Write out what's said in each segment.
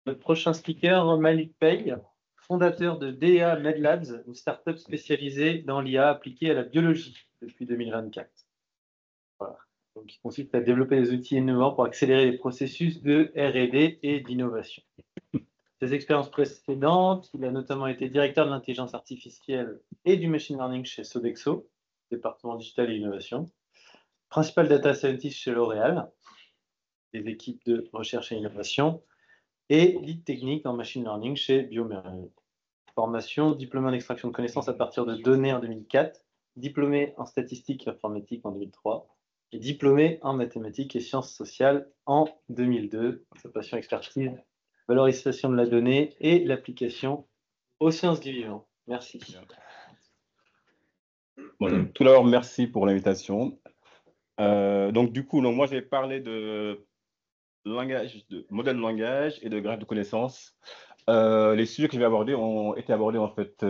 Notre prochain speaker, Malik Bey, fondateur de DEA MedLabs, une startup spécialisée dans l'IA appliquée à la biologie depuis 2024. Voilà. Donc, qui consiste à développer des outils innovants pour accélérer les processus de R&D et d'innovation. Ses expériences précédentes, il a notamment été directeur de l'intelligence artificielle et du machine learning chez Sodexo, département digital et innovation, principal data scientist chez L'Oréal, des équipes de recherche et innovation, et lead technique en machine learning chez Biomerge. Formation, diplômé en extraction de connaissances à partir de données en 2004, diplômé en statistique et informatique en 2003, et diplômé en mathématiques et sciences sociales en 2002. Sa passion expertise, valorisation de la donnée et l'application aux sciences du vivant. Merci. Bon, tout d'abord, merci pour l'invitation. Donc, du coup, moi, je vais parler de langage, de modèle de langage et de graphe de connaissances. Les sujets que je vais aborder ont été abordés en fait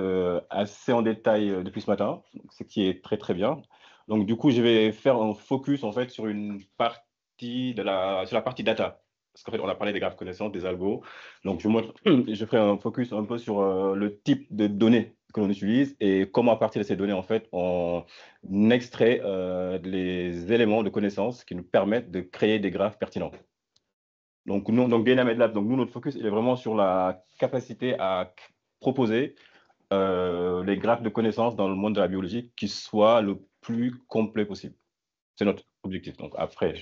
assez en détail depuis ce matin, ce qui est très très bien. Donc, du coup, je vais faire un focus en fait sur une partie sur la partie data. Parce qu'en fait, on a parlé des graphes de connaissances, des algos. Donc, je ferai un focus un peu sur le type de données que l'on utilise et comment, à partir de ces données, en fait, on extrait les éléments de connaissances qui nous permettent de créer des graphes pertinents. Donc, DNA MedLab, donc nous, notre focus, il est vraiment sur la capacité à proposer les graphes de connaissances dans le monde de la biologie qui soient le plus complet possible. C'est notre objectif. Donc, après,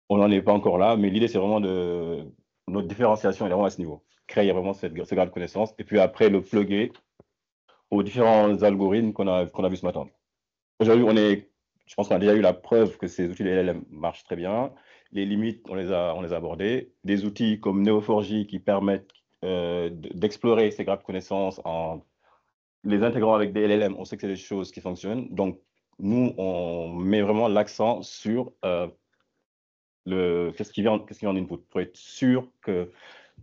on n'en est pas encore là, mais l'idée, c'est vraiment notre différenciation est vraiment à ce niveau. Créer vraiment ce graphe de connaissances et puis après, le plugger aux différents algorithmes qu'on a vus ce matin. Aujourd'hui, je pense qu'on a déjà eu la preuve que ces outils de LLM marchent très bien. Les limites, on les a abordées. Des outils comme Neo4j qui permettent d'explorer ces graphes de connaissances en les intégrant avec des LLM. On sait que c'est des choses qui fonctionnent. Donc, nous, on met vraiment l'accent sur qu'est-ce qui vient en input pour être sûr que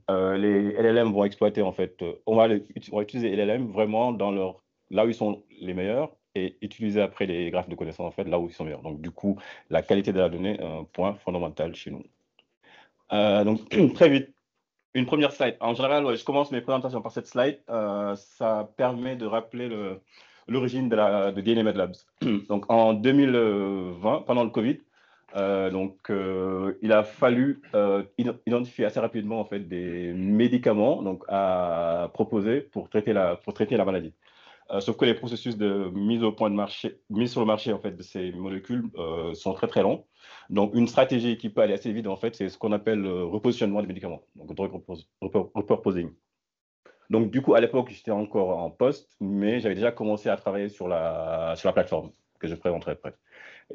les LLM vont exploiter, en fait, on va utiliser les LLM vraiment là où ils sont les meilleurs et utiliser après les graphes de connaissances, en fait, là où ils sont meilleurs. Donc, du coup, la qualité de la donnée est un point fondamental chez nous. Donc, très vite, une première slide. En général, ouais, je commence mes présentations par cette slide. Ça permet de rappeler l'origine de DNA MedLabs. Donc, en 2020, pendant le Covid, il a fallu identifier assez rapidement en fait des médicaments donc à proposer pour traiter la maladie. Sauf que les processus de mise sur le marché en fait de ces molécules sont très très longs. Donc une stratégie qui peut aller assez vite en fait, c'est ce qu'on appelle le repositionnement des médicaments, donc drug repurposing. Donc du coup à l'époque j'étais encore en poste, mais j'avais déjà commencé à travailler sur la plateforme que je présenterai après.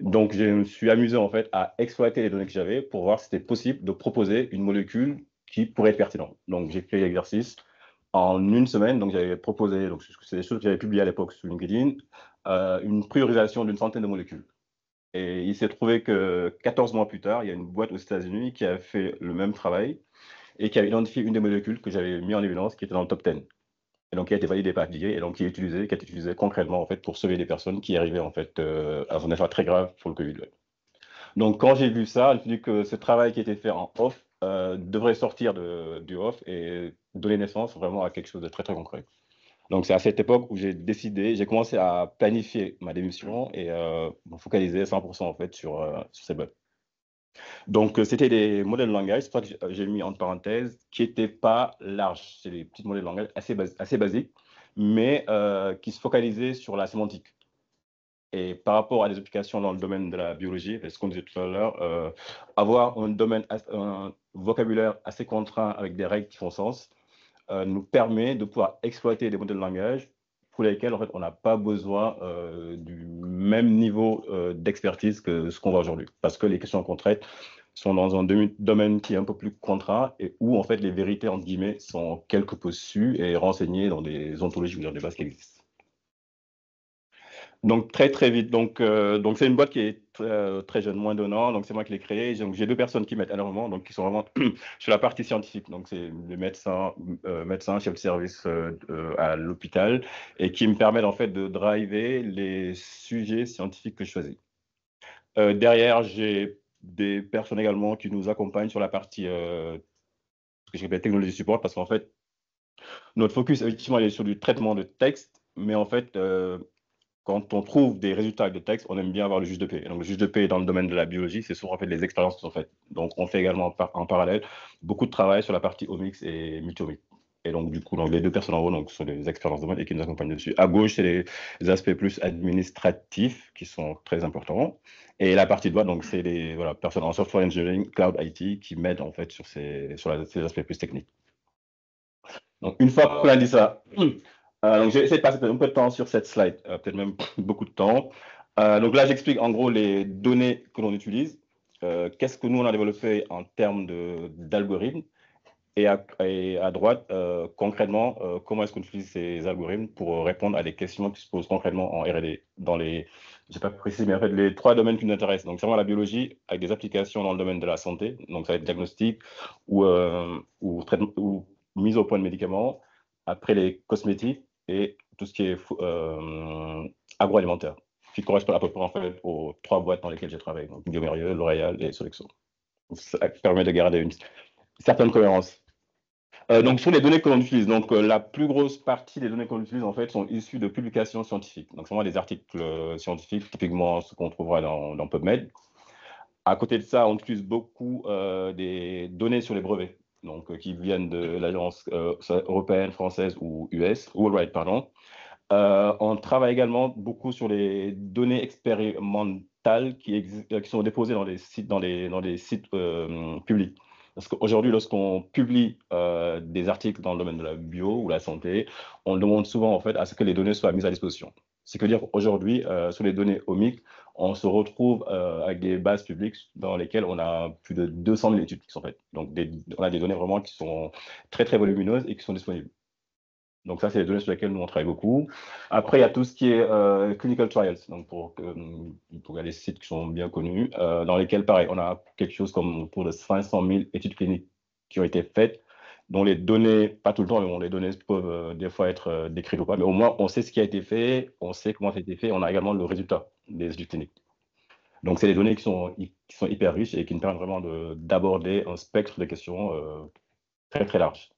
Donc, je me suis amusé en fait à exploiter les données que j'avais pour voir si c'était possible de proposer une molécule qui pourrait être pertinente. Donc, j'ai fait l'exercice en une semaine. Donc, j'avais proposé, donc c'est des choses que j'avais publiées à l'époque sur LinkedIn, une priorisation d'une centaine de molécules. Et il s'est trouvé que 14 mois plus tard, il y a une boîte aux États-Unis qui a fait le même travail et qui a identifié une des molécules que j'avais mis en évidence qui était dans le top 10. Et donc, qui a été validé par FDA et donc qui a été utilisé concrètement en fait pour sauver des personnes qui arrivaient en fait à un état très grave pour le Covid. Donc, quand j'ai vu ça, je me suis dit que ce travail qui était fait en off devrait sortir du off et donner naissance vraiment à quelque chose de très, très concret. Donc, c'est à cette époque où j'ai commencé à planifier ma démission et me focaliser 100% en fait sur ces bugs. Donc, c'était des modèles de langage, c'est pour ça que j'ai mis entre parenthèses, qui n'étaient pas larges. C'est des petits modèles de langage assez basiques, mais qui se focalisaient sur la sémantique. Et par rapport à des applications dans le domaine de la biologie, ce qu'on disait tout à l'heure, avoir un vocabulaire assez contraint avec des règles qui font sens nous permet de pouvoir exploiter des modèles de langage pour lesquels en fait, on n'a pas besoin du même niveau d'expertise que ce qu'on voit aujourd'hui. Parce que les questions qu'on traite sont dans un domaine qui est un peu plus contraint et où en fait les vérités entre guillemets sont quelque peu sues et renseignées dans des ontologies ou dans des bases qui existent. Donc très très vite. Donc c'est une boîte qui est très jeune, moins d'un an. Donc c'est moi qui l'ai créée. Donc j'ai deux personnes qui m'aident énormément, donc qui sont vraiment sur la partie scientifique. Donc c'est le médecin, chef de service à l'hôpital, et qui me permettent en fait de driver les sujets scientifiques que je choisis. Derrière, j'ai des personnes également qui nous accompagnent sur la partie que j'appelle technologie support, parce qu'en fait, notre focus, effectivement, il est sur du traitement de texte, mais en fait, quand on trouve des résultats avec des textes, on aime bien avoir le juge de paix. Donc, le juge de paix dans le domaine de la biologie, c'est souvent en fait les expériences qui sont faites. Donc, on fait également en parallèle beaucoup de travail sur la partie omics et multiomics. Et donc, du coup, donc, les deux personnes en haut donc, sont les expériences de domaine et qui nous accompagnent dessus. À gauche, c'est les aspects plus administratifs qui sont très importants. Et la partie droite, donc, c'est les personnes en software engineering, cloud IT qui m'aident en fait sur ces aspects plus techniques. Donc, une fois qu'on a dit ça, donc j'ai essayé de passer un peu de temps sur cette slide, peut-être même beaucoup de temps. Donc là, j'explique en gros les données que l'on utilise, qu'est-ce que nous, on a développé en termes d'algorithmes, et à droite, concrètement, comment est-ce qu'on utilise ces algorithmes pour répondre à des questions qui se posent concrètement en R&D dans les, je sais pas précis, mais en fait, les 3 domaines qui nous intéressent. Donc, c'est vraiment la biologie avec des applications dans le domaine de la santé, donc ça va être diagnostic ou mise au point de médicaments, après les cosmétiques et tout ce qui est agroalimentaire, qui correspond à peu près en fait aux 3 boîtes dans lesquelles j'ai travaillé, donc Biomérieux, L'Oréal et Sodexo. Ça permet de garder une certaine cohérence. Donc, sur les données que l'on utilise, donc la plus grosse partie des données qu'on utilise en fait sont issues de publications scientifiques. Donc, c'est vraiment des articles scientifiques, typiquement ce qu'on trouvera dans PubMed. À côté de ça, on utilise beaucoup des données sur les brevets, donc qui viennent de l'agence européenne, française ou US, Worldwide, pardon. On travaille également beaucoup sur les données expérimentales qui sont déposées dans des sites publics. Parce qu'aujourd'hui, lorsqu'on publie des articles dans le domaine de la bio ou la santé, on demande souvent en fait à ce que les données soient mises à disposition. Ce qui veut dire qu'aujourd'hui, sur les données omiques, on se retrouve avec des bases publiques dans lesquelles on a plus de 200 000 études qui sont faites. Donc, on a des données vraiment qui sont très, très volumineuses et qui sont disponibles. Donc ça, c'est les données sur lesquelles nous, on travaille beaucoup. Après, il y a tout ce qui est clinical trials, donc pour les sites qui sont bien connus, dans lesquels, pareil, on a quelque chose comme autour de 500 000 études cliniques qui ont été faites, dont les données, pas tout le temps, mais bon, les données peuvent des fois être décrites ou pas, mais au moins, on sait ce qui a été fait, on sait comment ça a été fait, on a également le résultat des études cliniques. Donc, c'est des données qui sont hyper riches et qui nous permettent vraiment d'aborder un spectre de questions très, très large.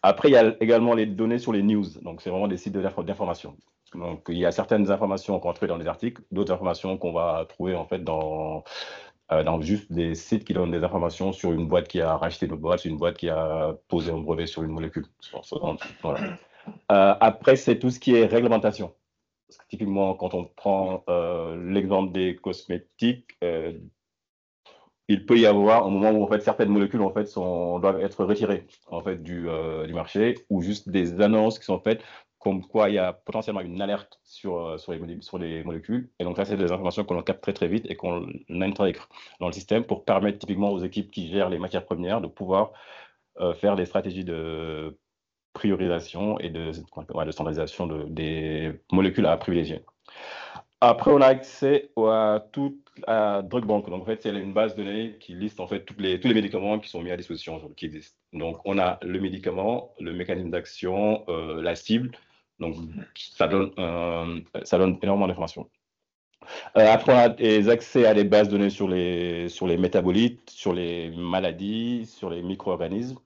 Après, il y a également les données sur les news. Donc, c'est vraiment des sites d'information. Donc, il y a certaines informations qu'on trouve dans les articles, d'autres informations qu'on va trouver en fait dans juste des sites qui donnent des informations sur une boîte qui a racheté une boîte, sur une boîte qui a posé un brevet sur une molécule. Voilà. Après, c'est tout ce qui est réglementation. Parce que typiquement, quand on prend l'exemple des cosmétiques, il peut y avoir un moment où en fait certaines molécules en fait doivent être retirées en fait du marché, ou juste des annonces qui sont faites comme quoi il y a potentiellement une alerte sur les molécules. Et donc ça, c'est des informations que l'on capte très très vite et qu'on intègre dans le système pour permettre typiquement aux équipes qui gèrent les matières premières de pouvoir faire des stratégies de priorisation et de standardisation des molécules à privilégier. Après, on a accès à toute la drug bank. Donc, en fait, c'est une base de données qui liste en fait tous les médicaments qui sont mis à disposition, qui existent. Donc, on a le médicament, le mécanisme d'action, la cible. Donc, ça donne énormément d'informations. Après, on a des accès à des bases de données sur les métabolites, sur les maladies, sur les micro-organismes.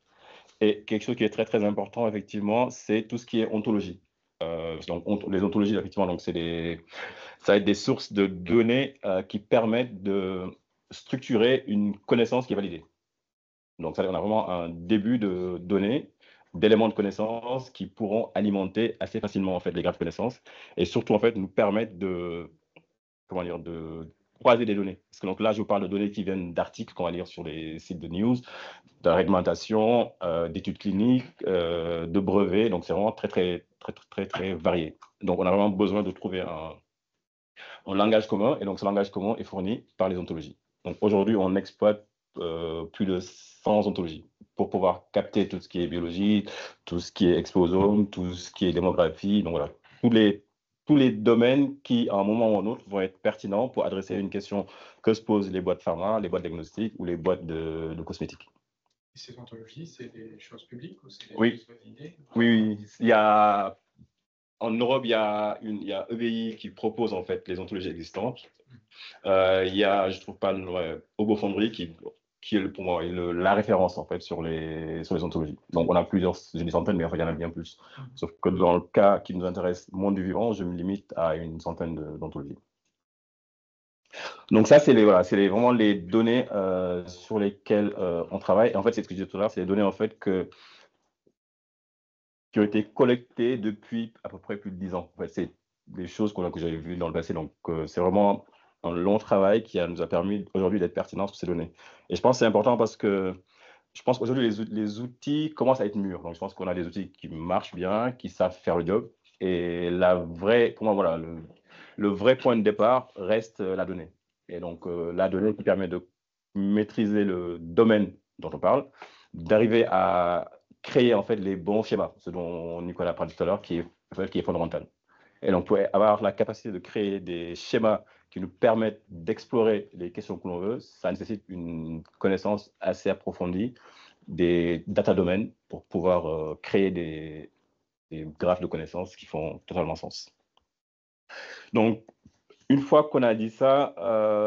Et quelque chose qui est très, très important, effectivement, c'est tout ce qui est ontologie. Donc, les ontologies, effectivement, donc ça va être des sources de données qui permettent de structurer une connaissance qui est validée. Donc, ça, on a vraiment un début de données, d'éléments de connaissance qui pourront alimenter assez facilement en fait les graphes de connaissances et surtout en fait nous permettre de croiser des données. Parce que donc là, je vous parle de données qui viennent d'articles qu'on va lire sur les sites de news, de réglementation, d'études cliniques, de brevets. Donc, c'est vraiment très, très, très, très, très varié. Donc, on a vraiment besoin de trouver un langage commun. Et donc, ce langage commun est fourni par les ontologies. Donc, aujourd'hui, on exploite plus de 100 ontologies pour pouvoir capter tout ce qui est biologie, tout ce qui est exposome, tout ce qui est démographie. Donc, voilà, tous les domaines qui, à un moment ou à un autre, vont être pertinents pour adresser une question que se posent les boîtes pharma, les boîtes diagnostiques ou les boîtes de cosmétiques. Et ces ontologies, c'est des choses publiques ou c'est des choses validées? Oui. En Europe, il y a EBI qui propose en fait les ontologies existantes. Il y a, je trouve pas, Obofonderie qui qui est pour moi la référence en fait sur les ontologies. Donc on a plusieurs, j'ai des centaines, mais en fait il y en a bien plus. Sauf que dans le cas qui nous intéresse, monde du vivant, je me limite à une centaine d'ontologies. Donc ça, c'est vraiment les données sur lesquelles on travaille. Et en fait, c'est ce que je disais tout à l'heure, c'est les données en fait qui ont été collectées depuis à peu près plus de 10 ans. En fait, c'est des choses que j'avais vues dans le passé. Donc c'est vraiment un long travail qui nous a permis aujourd'hui d'être pertinents sur ces données. Et je pense que c'est important parce que je pense qu'aujourd'hui, les outils commencent à être mûrs. Donc je pense qu'on a des outils qui marchent bien, qui savent faire le job. Et pour moi, voilà, le vrai point de départ reste la donnée. Et donc, la donnée qui permet de maîtriser le domaine dont on parle, d'arriver à créer en fait les bons schémas, ce dont Nicolas parlait tout à l'heure, qui est fondamental. Et donc, pour avoir la capacité de créer des schémas qui nous permettent d'explorer les questions que l'on veut, ça nécessite une connaissance assez approfondie des data domaines pour pouvoir créer des graphes de connaissances qui font totalement sens. Donc, une fois qu'on a dit ça,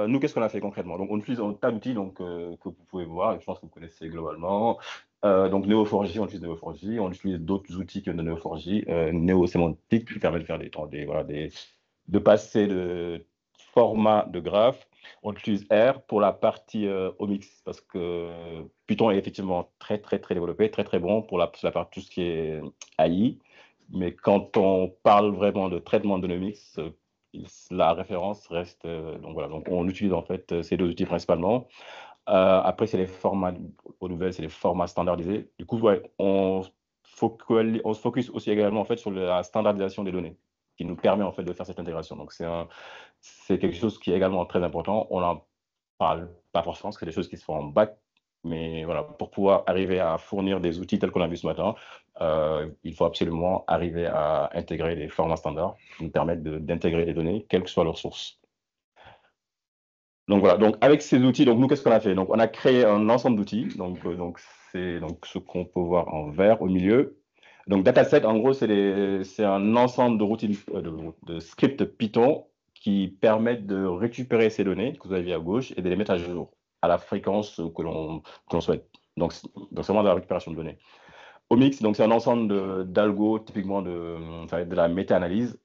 nous, qu'est-ce qu'on a fait concrètement? Donc, on utilise un tas d'outils que vous pouvez voir, je pense que vous connaissez globalement. Donc, Neo4j, on utilise Neo4j, on utilise d'autres outils que Neo4j, Neo-sémantique, qui permet de faire de passer de format de graphe. On utilise R pour la partie Omix, parce que Python est effectivement très, très, très développé, très, très bon pour la partie tout ce qui est AI. Mais quand on parle vraiment de traitement de Omix, la référence reste. Donc voilà, donc on utilise en fait ces deux outils principalement. Après, c'est les formats, aux nouvelles, c'est les formats standardisés. Du coup, ouais, on se focus aussi également en fait sur la standardisation des données, qui nous permet en fait de faire cette intégration. Donc c'est quelque chose qui est également très important. On n'en parle pas forcément, parce que c'est des choses qui se font en bac. Mais voilà, pour pouvoir arriver à fournir des outils tels qu'on a vu ce matin, il faut absolument arriver à intégrer les formats standards qui nous permettent d'intégrer les données, quelle que soit leur source. Donc voilà, donc avec ces outils, donc nous, qu'est-ce qu'on a fait? Donc on a créé un ensemble d'outils, donc c'est ce qu'on peut voir en vert au milieu. Donc dataset, en gros, c'est un ensemble de routines, de scripts Python qui permettent de récupérer ces données que vous avez vues à gauche et de les mettre à jour à la fréquence que l'on souhaite. Donc c'est vraiment de la récupération de données. Omix, donc c'est un ensemble d'algos, typiquement de la méta-analyse,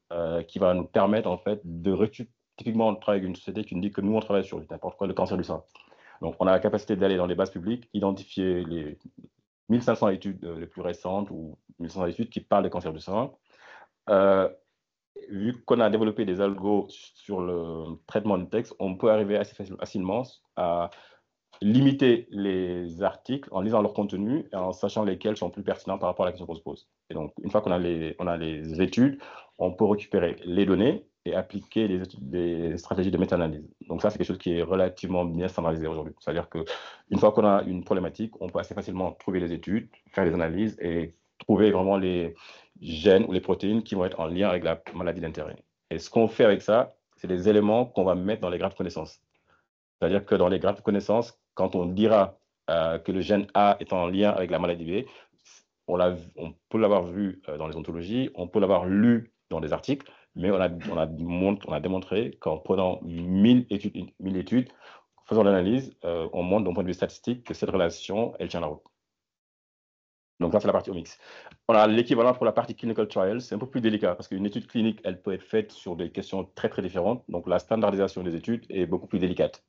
qui va nous permettre en fait de récupérer. Typiquement, on travaille avec une société qui nous dit que nous, on travaille sur n'importe quoi, le cancer du sein. Donc, on a la capacité d'aller dans les bases publiques, identifier les 1500 études les plus récentes ou 1500 études qui parlent de cancer du sein. Vu qu'on a développé des algos sur le traitement du texte, on peut arriver assez facilement à limiter les articles en lisant leur contenu et en sachant lesquels sont plus pertinents par rapport à la question qu'on se pose. Et donc, une fois qu'on a les études, on peut récupérer les données et appliquer des stratégies de méta-analyse. Donc ça, c'est quelque chose qui est relativement bien standardisé aujourd'hui. C'est-à-dire qu'une fois qu'on a une problématique, on peut assez facilement trouver les études, faire les analyses et trouver vraiment les gènes ou les protéines qui vont être en lien avec la maladie d'intérêt. Et ce qu'on fait avec ça, c'est des éléments qu'on va mettre dans les graphes de connaissances. C'est-à-dire que dans les graphes de connaissances, quand on dira que le gène A est en lien avec la maladie B, on peut l'avoir vu dans les ontologies, on peut l'avoir lu dans des articles, mais on a démontré qu'en prenant 1000 études, faisant l'analyse, on montre d'un point de vue statistique que cette relation, elle tient la route. Donc ça, c'est la partie Omix. On a l'équivalent pour la partie clinical trials. C'est un peu plus délicat parce qu'une étude clinique, elle peut être faite sur des questions très, très différentes. Donc la standardisation des études est beaucoup plus délicate.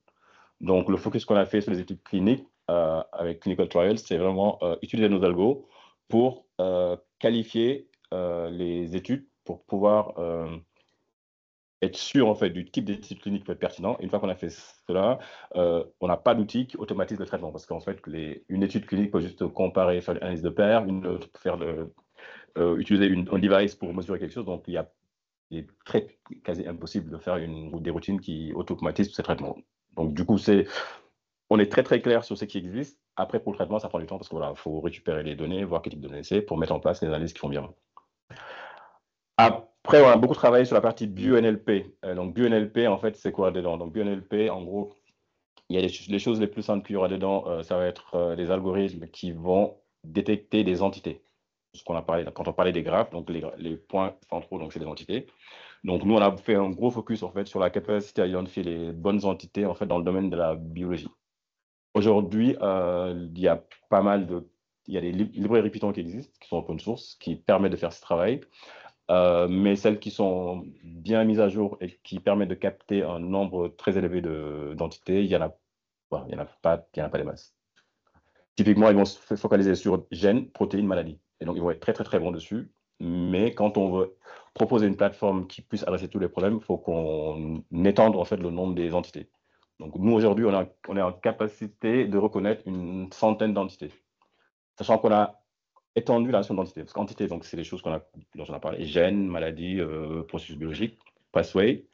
Donc le focus qu'on a fait sur les études cliniques avec clinical trials, c'est vraiment utiliser nos algos pour qualifier les études pour pouvoir être sûr en fait du type d'études cliniques qui peut être pertinent. Et une fois qu'on a fait cela, on n'a pas d'outil qui automatise le traitement parce qu'en fait, une étude clinique peut juste comparer, faire l'analyse de pair, une autre utiliser un device pour mesurer quelque chose. Donc il est quasi impossible de faire des routines qui automatisent ces traitements. Donc du coup, on est très très clair sur ce qui existe. Après, pour le traitement, ça prend du temps parce que voilà, faut récupérer les données, voir quel type de données c'est pour mettre en place les analyses qui font bien. Après, on a beaucoup travaillé sur la partie BioNLP. Donc, BioNLP, en fait, c'est quoi dedans? Donc, BioNLP, en gros, il y a les choses les plus simples qu'il y aura dedans, ça va être des algorithmes qui vont détecter des entités. Ce qu'on a parlé quand on parlait des graphes, donc les points centraux, donc c'est des entités. Donc, nous, on a fait un gros focus en fait sur la capacité à identifier les bonnes entités en fait dans le domaine de la biologie. Aujourd'hui, il y a pas mal il y a des librairies Python qui existent, qui sont open source, qui permettent de faire ce travail. Mais celles qui sont bien mises à jour et qui permettent de capter un nombre très élevé d'entités, il y en a, voilà, il y en a pas des masses. Typiquement, ils vont se focaliser sur gènes, protéines, maladies. Et donc, ils vont être très, très, très bons dessus. Mais quand on veut proposer une plateforme qui puisse adresser tous les problèmes, il faut qu'on étende en fait le nombre des entités. Donc, nous, aujourd'hui, on est en capacité de reconnaître une centaine d'entités, sachant qu'on a étendu la notion d'entité. Parce qu'entité, donc, c'est les choses dont on a parlé, gènes, maladies, processus biologiques, pathway.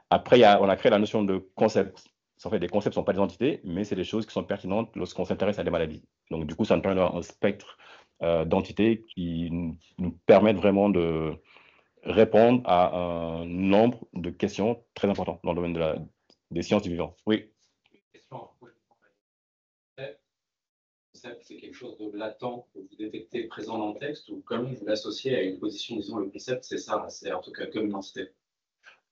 Après, on a créé la notion de concept. En fait, les concepts ne sont pas des entités, mais c'est des choses qui sont pertinentes lorsqu'on s'intéresse à des maladies. Donc, du coup, ça nous permet d'avoir un spectre d'entités qui nous permettent vraiment de répondre à un nombre de questions très importantes dans le domaine des sciences du vivant. Oui. C'est quelque chose de latent que vous détectez présent dans le texte, ou comment vous l'associez à une position, disons, le concept, c'est ça, c'est en tout cas comme une entité.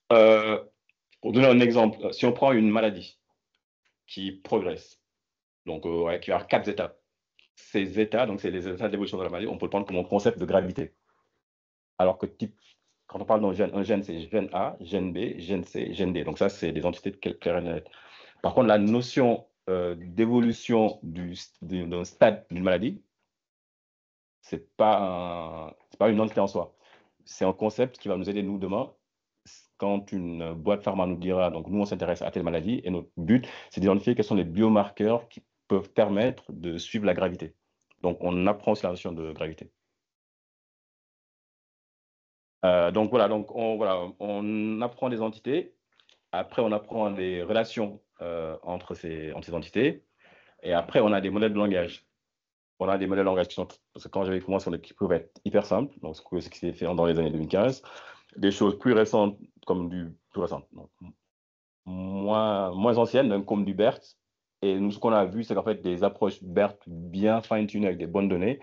Pour donner un exemple, si on prend une maladie qui progresse, donc qui a 4 étapes, ces états, donc c'est les états d'évolution de la maladie, on peut le prendre comme un concept de gravité. Alors que quand on parle d'un gène, un gène, c'est gène A, gène B, gène C, gène D. Donc ça, c'est des entités claires et nettes. Par contre, la notion d'évolution d'un stade d'une maladie, c'est pas une entité en soi. C'est un concept qui va nous aider, nous, demain, quand une boîte pharma nous dira, donc nous, on s'intéresse à telle maladie, et notre but, c'est d'identifier quels sont les biomarqueurs qui peuvent permettre de suivre la gravité. Donc, on apprend aussi la notion de gravité. Donc, voilà, on apprend des entités. Après, on apprend les relations entre ces entités. Et après, on a des modèles de langage. On a des modèles de langage parce que quand j'avais commencé, qui peuvent être hyper simples, donc ce qui s'est fait dans les années 2015, des choses plus récentes comme plus récentes, donc, moins anciennes, donc, comme du BERT. Et nous, ce qu'on a vu, c'est qu'en fait, des approches BERT bien fine-tunées avec des bonnes données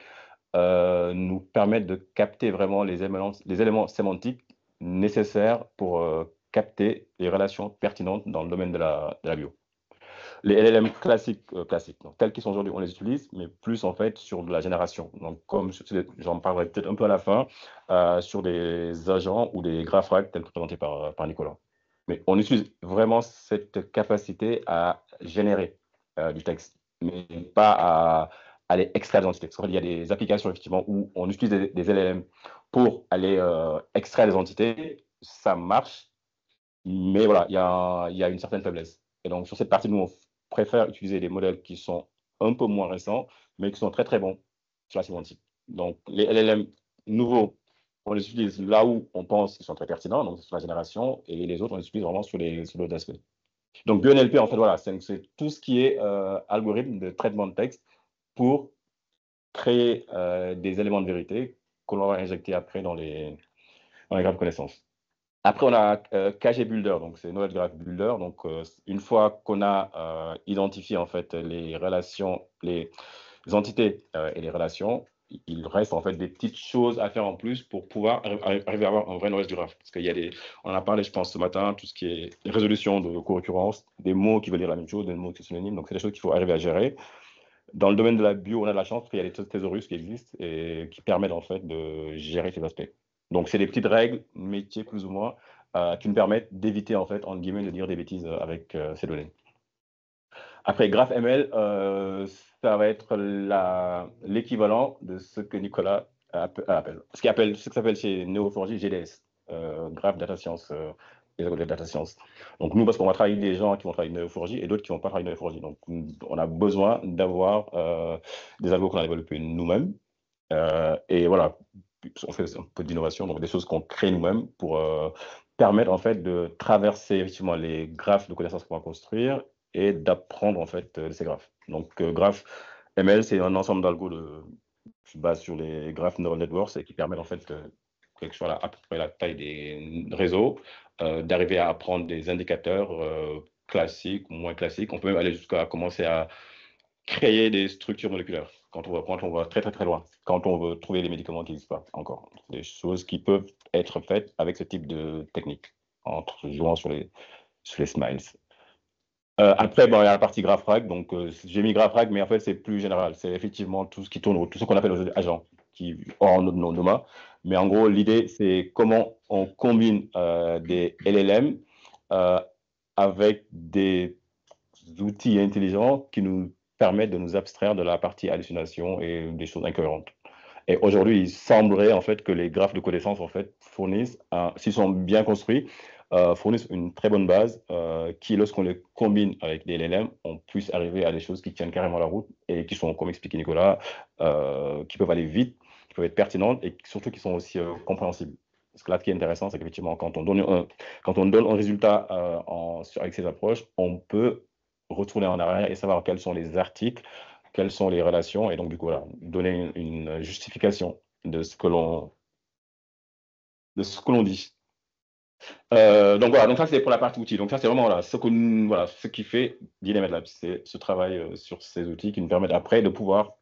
nous permettent de capter vraiment les éléments sémantiques nécessaires pour capter les relations pertinentes dans le domaine de la bio. Les LLM classiques, donc, tels qu'ils sont aujourd'hui, on les utilise, mais plus en fait sur de la génération. Donc, comme j'en parlerai peut-être un peu à la fin, sur des agents ou des graph rag tels que présentés par Nicolas. Mais on utilise vraiment cette capacité à générer du texte, mais pas à aller extraire des entités. Parce qu'il y a des applications effectivement où on utilise des LLM pour aller extraire des entités, ça marche, mais voilà, il y a une certaine faiblesse. Et donc, sur cette partie, nous, on préfère utiliser des modèles qui sont un peu moins récents, mais qui sont très, très bons sur la sémantique. Donc, les LLM nouveaux, on les utilise là où on pense qu'ils sont très pertinents, donc sur la génération, et les autres, on les utilise vraiment sur d'autres aspects. Donc, BioNLP, en fait, voilà, c'est tout ce qui est algorithme de traitement de texte pour créer des éléments de vérité que l'on va injecter après dans les graphes de connaissances. Après, on a KG Builder, donc c'est Knowledge Graph Builder. Donc, une fois qu'on a identifié en fait les relations, les entités et les relations, il reste en fait des petites choses à faire en plus pour pouvoir arriver à avoir un vrai knowledge graph. Parce qu'il y a on en a parlé, je pense, ce matin, tout ce qui est résolution de co-occurrence, des mots qui veulent dire la même chose, des mots qui sont synonymes. Donc, c'est des choses qu'il faut arriver à gérer. Dans le domaine de la bio, on a de la chance parce qu'il y a des thésaurus qui existent et qui permettent en fait de gérer ces aspects. Donc, c'est des petites règles, métiers plus ou moins, qui nous permettent d'éviter, en fait, entre guillemets, de dire des bêtises avec ces données. Après, GraphML, ça va être l'équivalent de ce que Nicolas appelle. Ce que s'appelle chez Neo4j GDS, Graph Data Science, les algos de data science. Donc, nous, parce qu'on va travailler avec des gens qui vont travailler Neo4j et d'autres qui ne vont pas travailler Neo4j. Donc, on a besoin d'avoir des algos qu'on a développés nous-mêmes. Et voilà, on fait un peu d'innovation, donc des choses qu'on crée nous-mêmes pour permettre en fait de traverser effectivement les graphes de connaissances qu'on va construire et d'apprendre en fait ces graphes. Donc graph ML, c'est un ensemble d'algos qui se base sur les graph neural networks et qui permettent en fait, quelle que soit à peu près la taille des réseaux, d'arriver à apprendre des indicateurs classiques ou moins classiques. On peut même aller jusqu'à commencer à créer des structures moléculaires quand on va très très très loin, quand on veut trouver des médicaments qui n'existent pas encore. Des choses qui peuvent être faites avec ce type de technique, en jouant sur les smiles. Après, bon, il y a la partie GraphRag. Donc, j'ai mis GraphRag, mais en fait, c'est plus général. C'est effectivement tout ce qui tourne, tout ce qu'on appelle aujourd'hui agents, qui hors Noma. Mais en gros, l'idée, c'est comment on combine des LLM euh, avec des outils intelligents qui nous permettent de nous abstraire de la partie hallucination et des choses incohérentes. Et aujourd'hui, il semblerait en fait que les graphes de connaissances en fait fournissent, s'ils sont bien construits, fournissent une très bonne base qui, lorsqu'on les combine avec des LLM, on puisse arriver à des choses qui tiennent carrément la route et qui sont, comme expliqué Nicolas, qui peuvent aller vite, qui peuvent être pertinentes et surtout qui sont aussi compréhensibles. Parce que là, ce qui est intéressant, c'est qu'effectivement, quand on donne un résultat avec ces approches, on peut retourner en arrière et savoir quels sont les articles, quelles sont les relations, et donc du coup, voilà, donner une justification de ce que l'on dit. Donc voilà, donc ça c'est pour la partie outils. Donc ça c'est vraiment voilà, ce qui fait Dynamite Labs, c'est ce travail sur ces outils qui nous permettent après de pouvoir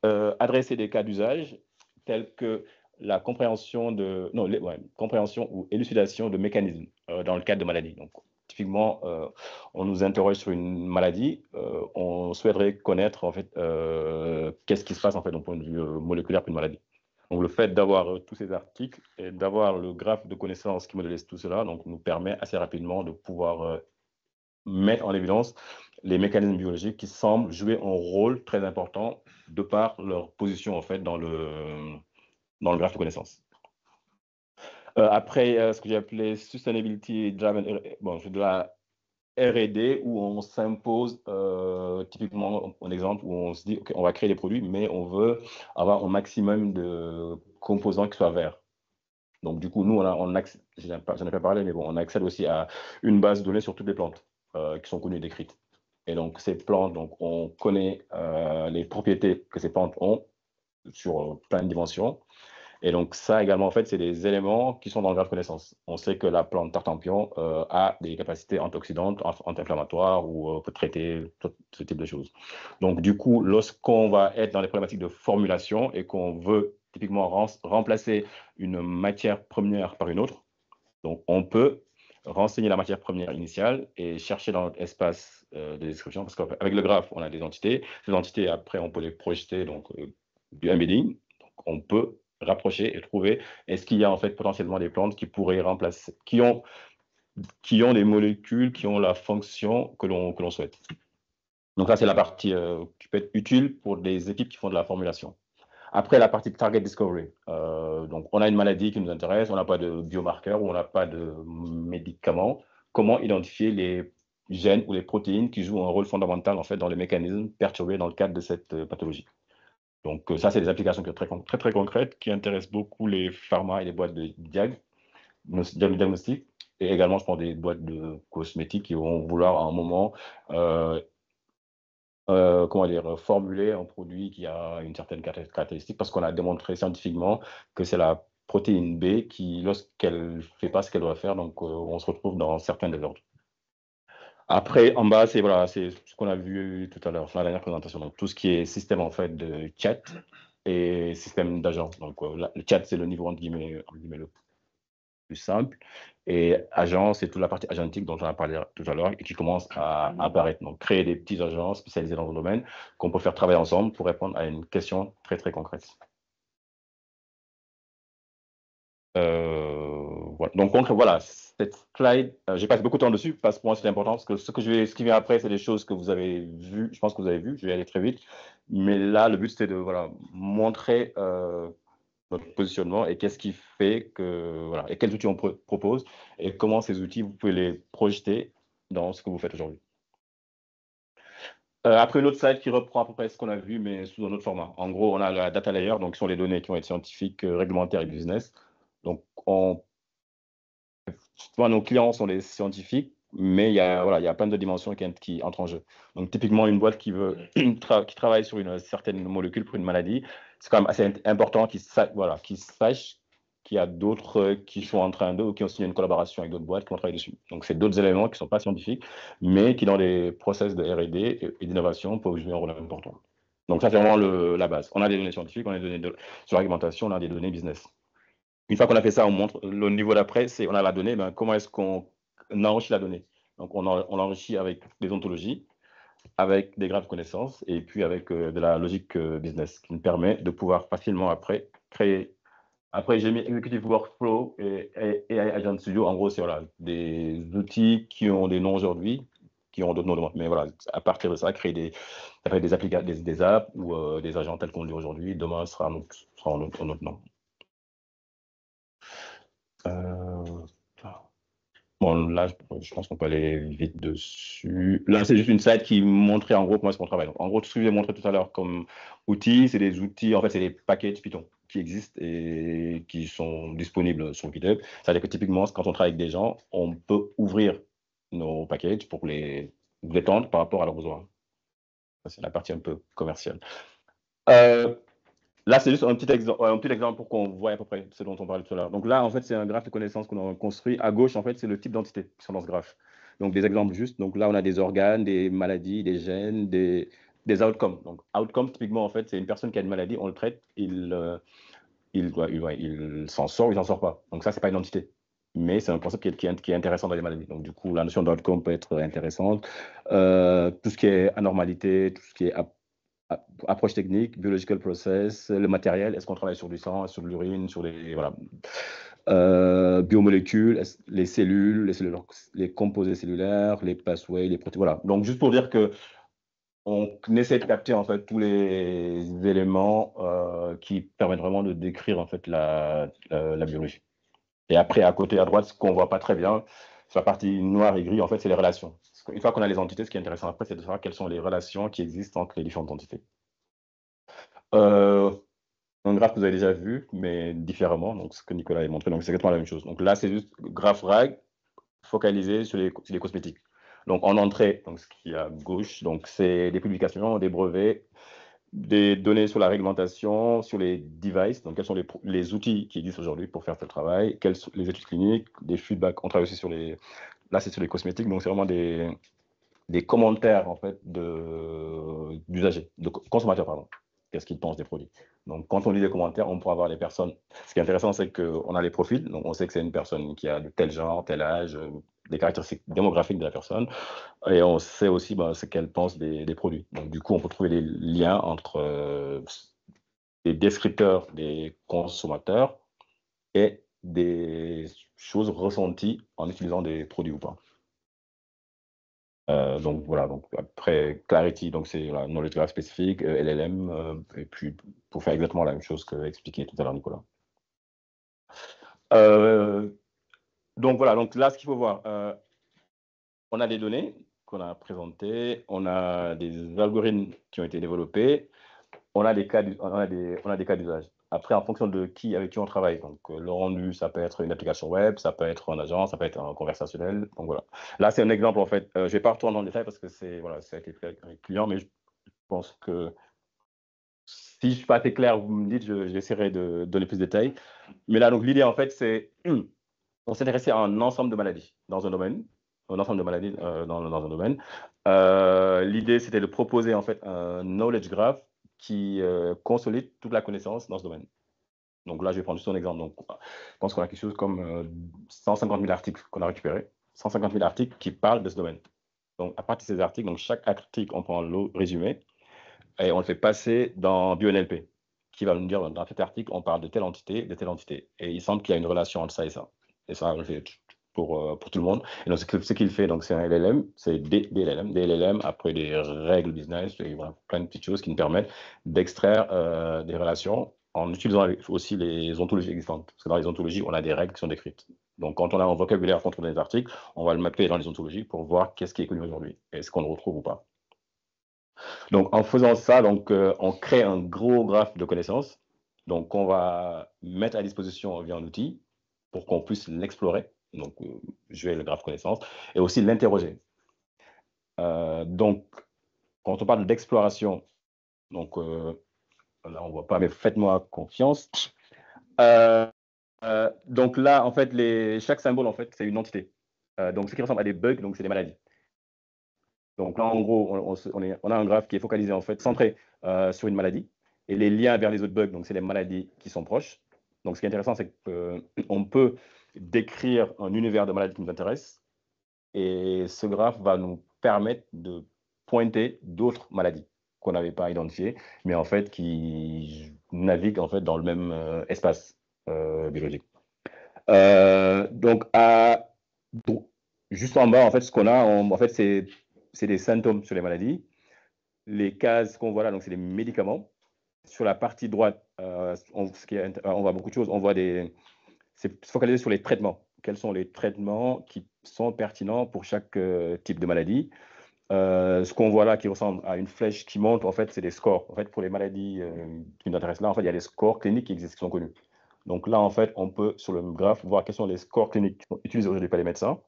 adresser des cas d'usage tels que la compréhension compréhension ou élucidation de mécanismes dans le cadre de maladies. Donc typiquement, on nous interroge sur une maladie, on souhaiterait connaître en fait qu'est-ce qui se passe en fait d'un point de vue moléculaire pour une maladie. Donc le fait d'avoir tous ces articles et d'avoir le graphe de connaissances qui modélise tout cela, donc nous permet assez rapidement de pouvoir mettre en évidence les mécanismes biologiques qui semblent jouer un rôle très important de par leur position en fait dans le graphe de connaissances. Après, ce que j'ai appelé Sustainability Driven, bon, c'est de la R&D où on s'impose typiquement un exemple où on se dit ok, on va créer des produits, mais on veut avoir un maximum de composants qui soient verts. Donc du coup, nous, j'en ai pas parlé, mais bon, on accède aussi à une base de données sur toutes les plantes qui sont connues et décrites. Et donc ces plantes, donc on connaît les propriétés que ces plantes ont sur plein de dimensions. Et donc ça également, en fait, c'est des éléments qui sont dans le graphe de connaissance. On sait que la plante tartempion a des capacités antioxydantes, anti-inflammatoires ou peut traiter tout ce type de choses. Donc du coup, lorsqu'on va être dans les problématiques de formulation et qu'on veut typiquement remplacer une matière première par une autre, donc on peut renseigner la matière première initiale et chercher dans notre espace de description, parce qu'avec le graphe, on a des entités. Ces entités, après, on peut les projeter, donc du embedding. Donc, on peut rapprocher et trouver est-ce qu'il y a en fait potentiellement des plantes qui pourraient remplacer, qui ont des molécules qui ont la fonction que l'on souhaite. Donc ça, c'est la partie qui peut être utile pour des équipes qui font de la formulation. Après, la partie target discovery. Donc, on a une maladie qui nous intéresse, on n'a pas de biomarqueur ou on n'a pas de médicaments. Comment identifier les gènes ou les protéines qui jouent un rôle fondamental en fait dans les mécanismes perturbés dans le cadre de cette pathologie. Donc, ça, c'est des applications très, très concrètes qui intéressent beaucoup les pharma et les boîtes de diagnostic et également, je pense, des boîtes de cosmétiques qui vont vouloir à un moment formuler un produit qui a une certaine caractéristique parce qu'on a démontré scientifiquement que c'est la protéine B qui, lorsqu'elle ne fait pas ce qu'elle doit faire, donc on se retrouve dans certains désordres. Après, en bas, c'est ce qu'on a vu tout à l'heure, dans la dernière présentation. Donc, tout ce qui est système en fait de chat et système d'agent. Donc, le chat, c'est le niveau entre guillemets le plus simple. Et agent, c'est toute la partie agentique dont on a parlé tout à l'heure et qui commence à apparaître. Donc, créer des petits agents spécialisés dans un domaine qu'on peut faire travailler ensemble pour répondre à une question très, très concrète. Voilà. Donc, voilà, cette slide, j'ai passé beaucoup de temps dessus parce que pour moi, c'est important parce que ce qui vient après, c'est des choses que vous avez vues, je pense que vous avez vues, je vais aller très vite. Mais là, le but, c'était de montrer notre positionnement et qu'est-ce qui fait que, et quels outils on propose et comment ces outils, vous pouvez les projeter dans ce que vous faites aujourd'hui. Après, une autre slide qui reprend à peu près ce qu'on a vu, mais sous un autre format. En gros, on a la data layer, donc qui sont les données qui vont être scientifiques, réglementaires et business. Donc, nos clients sont les scientifiques, mais il y a plein de dimensions qui entrent en jeu. Donc, typiquement, une boîte qui travaille sur une certaine molécule pour une maladie, c'est quand même assez important qu'ils sachent qu'il y a d'autres qui sont en train ou qui ont signé une collaboration avec d'autres boîtes qui vont travailler dessus. Donc, c'est d'autres éléments qui ne sont pas scientifiques, mais qui, dans les process de R&D et d'innovation, peuvent jouer un rôle important. Donc, ça, c'est vraiment la base. On a des données scientifiques, on a des données sur l'argumentation, on a des données business. Une fois qu'on a fait ça, on montre le niveau d'après, on a la donnée, comment est-ce qu'on enrichit la donnée? Donc, on l'enrichit avec des ontologies, avec des graphes de connaissances et puis avec de la logique business qui nous permet de pouvoir facilement après créer. Après, j'ai mis Executive Workflow et AI Agent Studio. En gros, c'est voilà, des outils qui ont des noms aujourd'hui, qui ont d'autres noms demain. Mais voilà, à partir de ça, créer ça peut être des apps ou des agents tels qu'on le dit aujourd'hui. Demain, ce sera un autre nom. Bon, là, je pense qu'on peut aller vite dessus. Là, c'est juste une slide qui montrait en gros comment est-ce qu'on travaille. Donc, en gros, tout ce que je vous ai montré tout à l'heure comme outils, c'est des outils, en fait, c'est des packages Python qui existent et qui sont disponibles sur GitHub. C'est-à-dire que typiquement, quand on travaille avec des gens, on peut ouvrir nos packages pour les détendre par rapport à leurs besoins. C'est la partie un peu commerciale. Là, c'est juste un petit exemple pour qu'on voit à peu près ce dont on parlait tout à l'heure. Donc là, en fait, c'est un graphe de connaissances qu'on a construit. À gauche, en fait, c'est le type d'entité qui sont dans ce graphe. Donc, des exemples juste. Donc là, on a des organes, des maladies, des gènes, des outcomes. Donc, outcome, typiquement, en fait, c'est une personne qui a une maladie, on le traite, il s'en sort ou il s'en sort pas. Donc ça, c'est pas une entité. Mais c'est un concept qui est intéressant dans les maladies. Donc, du coup, la notion d'outcome peut être intéressante. Tout ce qui est anormalité, tout ce qui est approche technique, biological process, le matériel, est-ce qu'on travaille sur du sang, sur de l'urine, sur les voilà, biomolécules, les cellules, les composés cellulaires, les pathways, les protéines, voilà. Donc juste pour dire que on essaie de capter en fait tous les éléments qui permettent vraiment de décrire en fait la biologie. Et après, à côté, à droite, ce qu'on voit pas très bien, sur la partie noire et gris, en fait, c'est les relations. Une fois qu'on a les entités, ce qui est intéressant après, c'est de savoir quelles sont les relations qui existent entre les différentes entités. Un graphe que vous avez déjà vu, mais différemment, donc ce que Nicolas a montré, donc c'est exactement la même chose. Donc là, c'est juste graphe RAG focalisé sur les cosmétiques. Donc en entrée, donc ce qui est à gauche, donc c'est des publications, des brevets, des données sur la réglementation, sur les devices, donc quels sont les outils qui existent aujourd'hui pour faire ce travail, quelles sont les études cliniques, des feedbacks. On travaille aussi sur là c'est sur les cosmétiques, donc c'est vraiment des commentaires en fait d'usagers, de consommateurs, pardon. Qu'est-ce qu'ils pensent des produits. Donc, quand on lit les commentaires, on pourra voir les personnes. Ce qui est intéressant, c'est qu'on a les profils. Donc, on sait que c'est une personne qui a de tel genre, tel âge, des caractéristiques démographiques de la personne. Et on sait aussi ce qu'elle pense des produits. Donc, du coup, on peut trouver des liens entre des descripteurs des consommateurs et des choses ressenties en utilisant des produits ou pas. Donc voilà, donc après Clarity, donc c'est la knowledge graph spécifique, LLM, et puis pour faire exactement la même chose que expliqué tout à l'heure Nicolas. Donc voilà, donc là ce qu'il faut voir, on a des données qu'on a présentées, on a des algorithmes qui ont été développés, on a des cas d'usage. Après, en fonction de avec qui on travaille, donc le rendu, ça peut être une application web, ça peut être un agent, ça peut être un conversationnel. Donc voilà. Là, c'est un exemple en fait. Je ne vais pas retourner dans le détail parce que ça a été fait avec les clients, mais je pense que si je ne suis pas assez clair, vous me dites, j'essaierai de donner plus de détails. Mais là, donc l'idée en fait, c'est on s'intéressait à un ensemble de maladies dans un domaine, un ensemble de maladies dans un domaine. L'idée, c'était de proposer en fait un knowledge graph qui consolide toute la connaissance dans ce domaine. Donc là, je vais prendre juste un exemple. Donc, je pense qu'on a quelque chose comme 150 000 articles qu'on a récupérés, 150 000 articles qui parlent de ce domaine. Donc, à partir de ces articles, donc chaque article, on prend le résumé et on le fait passer dans BioNLP, qui va nous dire dans cet article, on parle de telle entité, de telle entité. Et il semble qu'il y a une relation entre ça et ça. Et ça, on le fait pour tout le monde. Et donc, ce qu'il fait, donc, c'est un LLM, c'est des LLM, après des règles business, et voilà, plein de petites choses qui nous permettent d'extraire des relations en utilisant aussi les ontologies existantes. Parce que dans les ontologies, on a des règles qui sont décrites. Donc, quand on a un vocabulaire contre des articles, on va le mapper dans les ontologies pour voir qu'est-ce qui est connu aujourd'hui. Est-ce qu'on le retrouve ou pas. Donc, en faisant ça, donc, on crée un gros graphe de connaissances. Donc, on va mettre à disposition via un outil pour qu'on puisse l'explorer. Donc, je vais le graphe connaissance et aussi l'interroger. Donc, quand on parle d'exploration, donc là, on ne voit pas, mais faites-moi confiance. Donc là, en fait, chaque symbole, en fait, c'est une entité. Donc, ce qui ressemble à des bugs, donc c'est des maladies. Donc là, en gros, on a un graphe qui est focalisé, en fait, centré sur une maladie. Et les liens vers les autres bugs, donc c'est les maladies qui sont proches. Donc ce qui est intéressant, c'est qu'on peut décrire un univers de maladies qui nous intéresse Et ce graphe va nous permettre de pointer d'autres maladies qu'on n'avait pas identifiées, mais en fait qui naviguent en fait dans le même espace biologique. Donc, juste en bas, en fait, ce qu'on a, en fait, c'est des symptômes sur les maladies. Les cases qu'on voit là, donc c'est des médicaments. Sur la partie droite, on voit beaucoup de choses. On voit c'est focalisé sur les traitements. Quels sont les traitements qui sont pertinents pour chaque type de maladie? Ce qu'on voit là qui ressemble à une flèche qui monte, en fait, c'est des scores. En fait, pour les maladies qui nous intéressent là, en fait, il y a des scores cliniques qui existent, qui sont connus. Donc là, en fait, on peut, sur le graphe, voir quels sont les scores cliniques utilisés aujourd'hui par les médecins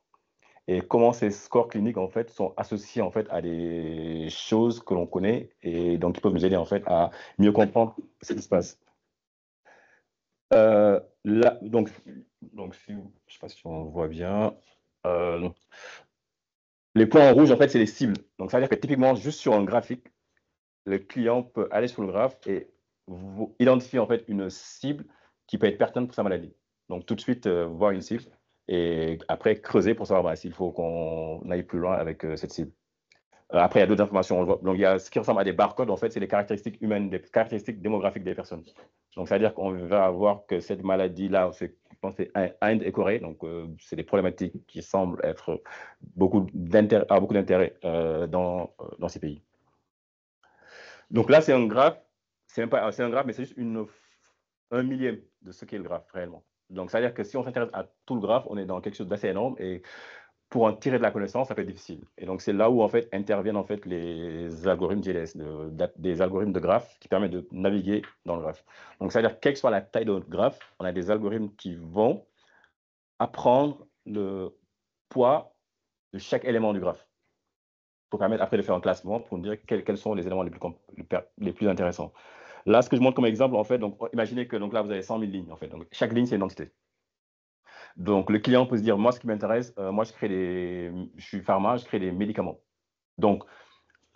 et comment ces scores cliniques, en fait, sont associés, en fait, à des choses que l'on connaît et donc qui peuvent nous aider, en fait, à mieux comprendre ce qui se passe. Là, donc je ne sais pas si on voit bien. Les points en rouge, en fait, c'est les cibles. Donc, ça veut dire que typiquement, juste sur un graphique, le client peut aller sur le graphe et identifier, en fait, une cible qui peut être pertinente pour sa maladie. Donc, tout de suite, voir une cible et après creuser pour savoir s'il faut qu'on aille plus loin avec cette cible. Après, il y a d'autres informations. Donc, il y a ce qui ressemble à des barcodes, en fait, c'est les caractéristiques humaines, des caractéristiques démographiques des personnes. Donc, ça veut dire qu'on va voir que cette maladie-là, je pense que c'est Inde et Corée. Donc, c'est des problématiques qui semblent être beaucoup d'intérêt dans ces pays. Donc là, c'est un graphe. C'est un graphe, mais c'est juste un millième de ce qu'est le graphe réellement. Donc, ça veut dire que si on s'intéresse à tout le graphe, on est dans quelque chose d'assez énorme. Et pour en tirer de la connaissance, ça peut être difficile. Et donc, c'est là où, en fait, interviennent, en fait, les algorithmes GLS, des algorithmes de graphes qui permettent de naviguer dans le graphe. Donc, ça veut dire, quelle que soit la taille de notre graphe, on a des algorithmes qui vont apprendre le poids de chaque élément du graphe pour permettre après de faire un classement pour dire quels sont les éléments les plus intéressants. Là, ce que je montre comme exemple, en fait, donc, imaginez que donc là, vous avez 100 000 lignes, en fait. Donc, chaque ligne, c'est une entité. Donc, le client peut se dire, moi, ce qui m'intéresse, moi, je suis pharma, je crée des médicaments. Donc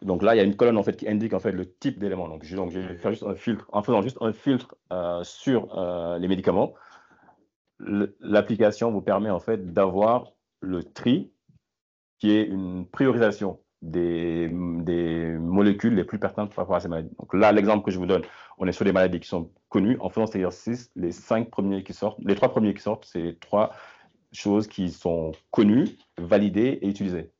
là, il y a une colonne, en fait, qui indique, en fait, le type d'élément. Donc, je vais faire juste un filtre. En faisant juste un filtre sur les médicaments, l'application vous permet, en fait, d'avoir le tri, qui est une priorisation des molécules les plus pertinentes par rapport à ces maladies. Donc là, l'exemple que je vous donne, on est sur des maladies qui sont connues. En faisant cet exercice, les 3 premiers qui sortent, c'est 3 choses qui sont connues, validées et utilisées.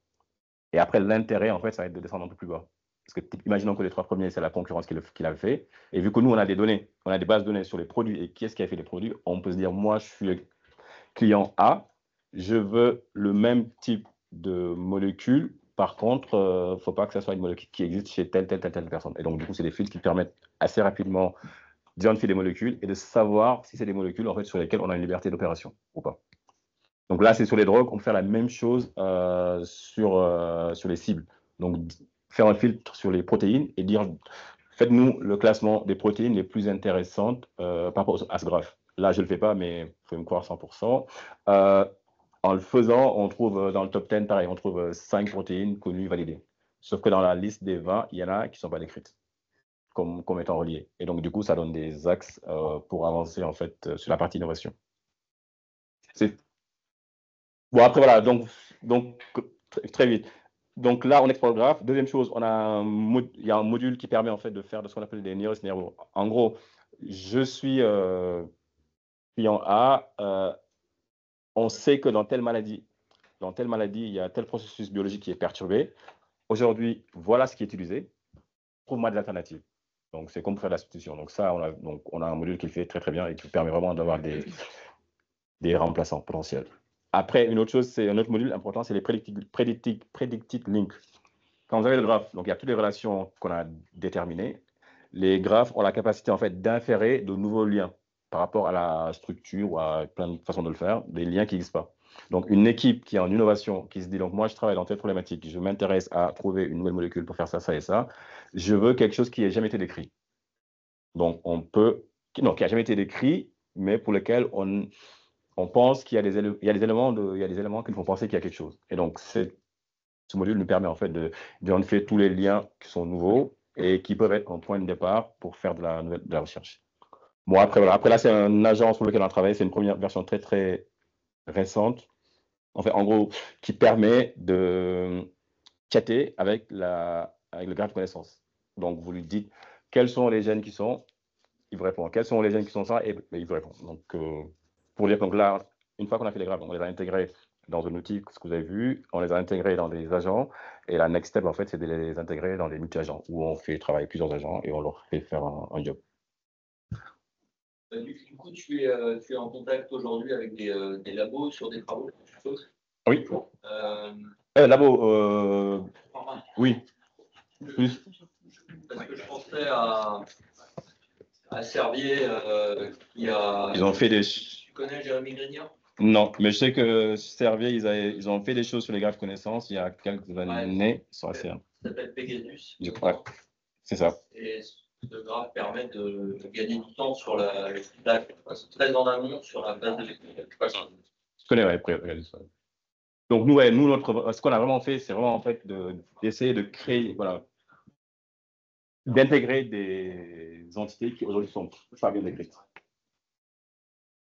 Et après, l'intérêt, en fait, ça va être de descendre un peu plus bas. Parce que, imaginons que les 3 premiers, c'est la concurrence qui l'a fait. Et vu que nous, on a des données, on a des bases de données sur les produits et qui est-ce qui a fait les produits, on peut se dire, moi, je suis le client A, je veux le même type de molécule. Par contre, il ne faut pas que ça soit une molécule qui existe chez telle personne. Et donc, du coup, c'est des filtres qui permettent assez rapidement d'identifier des molécules et de savoir si c'est des molécules, en fait, sur lesquelles on a une liberté d'opération ou pas. Donc là, c'est sur les drogues, on peut faire la même chose sur les cibles. Donc, faire un filtre sur les protéines et dire, faites-nous le classement des protéines les plus intéressantes par rapport à ce graphe. Là, je ne le fais pas, mais il faut me croire 100%. En le faisant, on trouve dans le top 10, pareil, on trouve 5 protéines connues, validées. Sauf que dans la liste des 20, il y en a qui ne sont pas décrites comme étant reliées. Et donc, du coup, ça donne des axes pour avancer, en fait, sur la partie innovation. Bon, après, voilà, donc très vite. Donc là, on explore le graphe. Deuxième chose, il y a un module qui permet, en fait, de faire de ce qu'on appelle des nearest neighbors. En gros, je suis client A, on sait que dans telle maladie, il y a tel processus biologique qui est perturbé. Aujourd'hui, voilà ce qui est utilisé. Trouve-moi des alternatives. Donc, c'est comme pour faire de la substitution. Donc, ça, on a un module qui le fait très, très bien et qui permet vraiment d'avoir des remplaçants potentiels. Après, un autre module important, c'est les predicted links. Quand vous avez le graphe, donc il y a toutes les relations qu'on a déterminées. Les graphes ont la capacité, en fait, d'inférer de nouveaux liens par rapport à la structure ou à plein de façons de le faire, des liens qui n'existent pas. Donc, une équipe qui est en innovation, qui se dit, donc moi, je travaille dans telle problématique, je m'intéresse à trouver une nouvelle molécule pour faire ça, ça et ça, je veux quelque chose qui n'ait jamais été décrit. Donc, qui n'a jamais été décrit, mais pour lequel on pense qu'il y a des éléments qui nous font penser qu'il y a quelque chose. Et donc, ce module nous permet, en fait, d'identifier tous les liens qui sont nouveaux et qui peuvent être un point de départ pour faire de la recherche. Bon, après, voilà. Après, là, c'est un agent sur lequel on a travaillé. C'est une première version très, très récente. En fait, en gros, qui permet de chatter avec le graphe de connaissance. Donc, vous lui dites quels sont les gènes qui sont, il vous répond. Quels sont les gènes qui sont ça, et il vous répond. Donc, pour dire que là, une fois qu'on a fait les graphes, on les a intégrés dans un outil, ce que vous avez vu, on les a intégrés dans des agents, et la next step, en fait, c'est de les intégrer dans des multi-agents, où on fait travailler plusieurs agents et on leur fait faire un job. Du coup, tu es en contact aujourd'hui avec des labos sur des travaux, je suppose. Oui. Labo, oui. Plus. Parce que je pensais à Servier qui a. Ils ont fait des. Tu connais Jérémy Grignard? Non, mais je sais que Servier, ils ont fait des choses sur les graphes connaissances il y a quelques années. Ça s'appelle Pegasus. Ouais, c'est ça. Et ce graphe permet de gagner du temps sur très en amont sur la base de l'équipe. Je connais, ouais, Pegasus. Ouais. Donc, nous, ce qu'on a vraiment fait, c'est vraiment en fait d'essayer de créer, voilà, d'intégrer des entités qui aujourd'hui sont pas bien décrites.